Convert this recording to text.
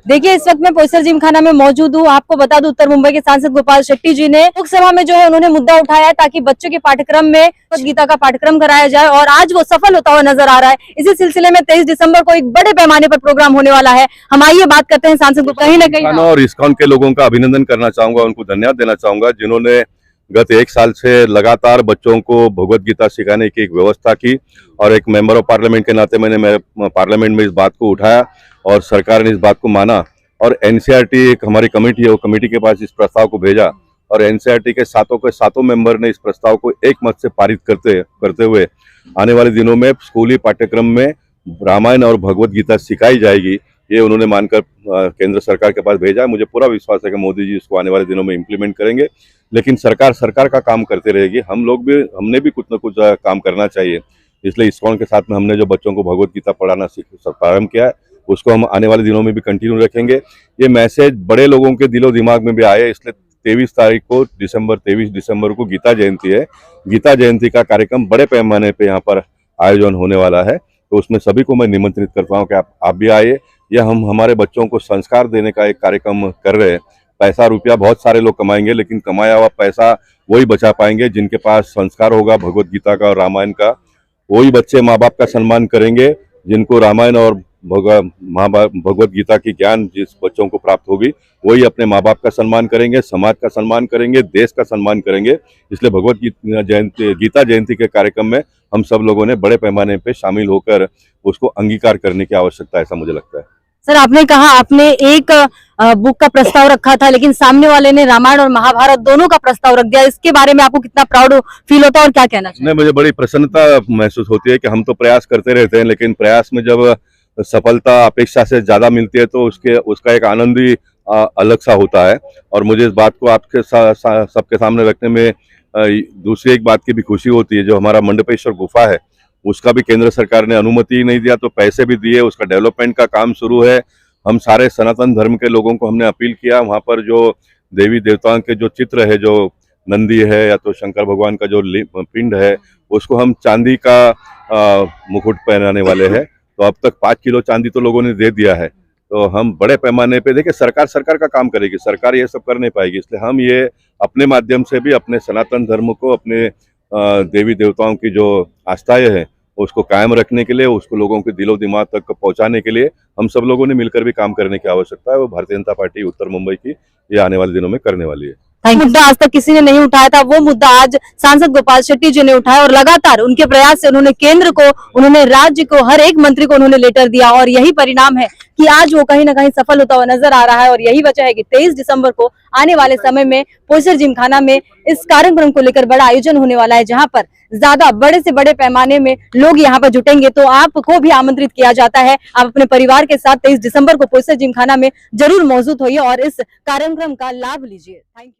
देखिए, इस वक्त मैं पोईसर जिमखाना में मौजूद हूँ। आपको बता दूं, उत्तर मुंबई के सांसद गोपाल शेट्टी जी ने लोकसभा में जो है उन्होंने मुद्दा उठाया है ताकि बच्चों के पाठ्यक्रम में भगवद गीता का पाठ्यक्रम कराया जाए, और आज वो सफल होता हुआ नजर आ रहा है। इसी सिलसिले में 23 दिसंबर को एक बड़े पैमाने पर प्रोग्राम होने वाला है। हम आइए बात करते हैं सांसद को। कहीं न कहीं और इस्कॉन के लोगों का अभिनंदन करना चाहूंगा, उनको धन्यवाद देना चाहूंगा, जिन्होंने गत 1 साल से लगातार बच्चों को भगवद गीता सिखाने की एक व्यवस्था की। और एक मेंबर ऑफ पार्लियामेंट के नाते मैंने पार्लियामेंट में इस बात को उठाया और सरकार ने इस बात को माना। और एनसीईआरटी एक हमारी कमेटी है, वो कमेटी के पास इस प्रस्ताव को भेजा और एनसीईआरटी के सातों मेंबर ने इस प्रस्ताव को एक मत से पारित करते हुए आने वाले दिनों में स्कूली पाठ्यक्रम में रामायण और भगवद गीता सिखाई जाएगी, ये उन्होंने मानकर केंद्र सरकार के पास भेजा है। मुझे पूरा विश्वास है कि मोदी जी इसको आने वाले दिनों में इम्प्लीमेंट करेंगे। लेकिन सरकार का काम करते रहेगी, हमने भी कुछ न कुछ काम करना चाहिए। इसलिए इस्कॉन के साथ में हमने जो बच्चों को भगवद गीता पढ़ाना प्रारंभ किया है, उसको हम आने वाले दिनों में भी कंटिन्यू रखेंगे। ये मैसेज बड़े लोगों के दिलो दिमाग में भी आए, इसलिए 23 दिसंबर को गीता जयंती है। गीता जयंती का कार्यक्रम बड़े पैमाने पे यहाँ पर आयोजन होने वाला है, तो उसमें सभी को मैं निमंत्रित करता हूँ कि आप भी आइए। यह हम हमारे बच्चों को संस्कार देने का एक कार्यक्रम कर रहे हैं। पैसा रुपया बहुत सारे लोग कमाएंगे, लेकिन कमाया हुआ पैसा वही बचा पाएंगे जिनके पास संस्कार होगा भगवद गीता का और रामायण का। वही बच्चे माँ बाप का सम्मान करेंगे जिनको रामायण और भगवद गीता की ज्ञान जिस बच्चों को प्राप्त होगी, वही अपने माँ बाप का सम्मान करेंगे, समाज का सम्मान करेंगे, देश का सम्मान करेंगे। इसलिए भगवद गीता जयंती के कार्यक्रम में हम सब लोगों ने बड़े पैमाने पे शामिल होकर उसको अंगीकार करने की आवश्यकता है, ऐसा मुझे लगता है। सर, आपने कहा आपने एक बुक का प्रस्ताव रखा था, लेकिन सामने वाले ने रामायण और महाभारत दोनों का प्रस्ताव रख दिया। इसके बारे में आपको कितना प्राउड फील होता है और क्या कहना चाहिए? नहीं, मुझे बड़ी प्रसन्नता महसूस होती है कि हम तो प्रयास करते रहते हैं, लेकिन प्रयास में जब सफलता अपेक्षा से ज्यादा मिलती है तो उसका एक आनंद ही अलग सा होता है। और मुझे इस बात को आपके सबके सामने रखने में दूसरी एक बात की भी खुशी होती है। जो हमारा मंडपेश्वर गुफा है, उसका भी केंद्र सरकार ने अनुमति नहीं दिया तो पैसे भी दिए, उसका डेवलपमेंट का काम शुरू है। हम सारे सनातन धर्म के लोगों को हमने अपील किया, वहाँ पर जो देवी देवताओं के जो चित्र है, जो नंदी है या तो शंकर भगवान का जो पिंड है, उसको हम चांदी का मुकुट पहनाने वाले हैं। तो अब तक 5 किलो चांदी तो लोगों ने दे दिया है। तो हम बड़े पैमाने पे देखिए, सरकार का काम करेगी, सरकार ये सब कर नहीं पाएगी। इसलिए हम ये अपने माध्यम से भी अपने सनातन धर्म को, अपने देवी देवताओं की जो आस्थाएं हैं, उसको कायम रखने के लिए, उसको लोगों के दिलो दिमाग तक पहुंचाने के लिए हम सब लोगों ने मिलकर भी काम करने की आवश्यकता है। वो भारतीय जनता पार्टी उत्तर मुंबई की ये आने वाले दिनों में करने वाली है। मुद्दा आज तक किसी ने नहीं उठाया था, वो मुद्दा आज सांसद गोपाल शेट्टी जी ने उठाया, और लगातार उनके प्रयास से उन्होंने केंद्र को, उन्होंने राज्य को, हर एक मंत्री को उन्होंने लेटर दिया, और यही परिणाम है कि आज वो कहीं ना कहीं सफल होता हुआ नजर आ रहा है। और यही वजह है कि 23 दिसंबर को आने वाले समय में पोईसर जिमखाना में इस कार्यक्रम को लेकर बड़ा आयोजन होने वाला है, जहां पर ज्यादा बड़े से बड़े पैमाने में लोग यहाँ पर जुटेंगे। तो आपको भी आमंत्रित किया जाता है, आप अपने परिवार के साथ 23 दिसंबर को पोईसर जिमखाना में जरूर मौजूद होइए और इस कार्यक्रम का लाभ लीजिए। Thank you.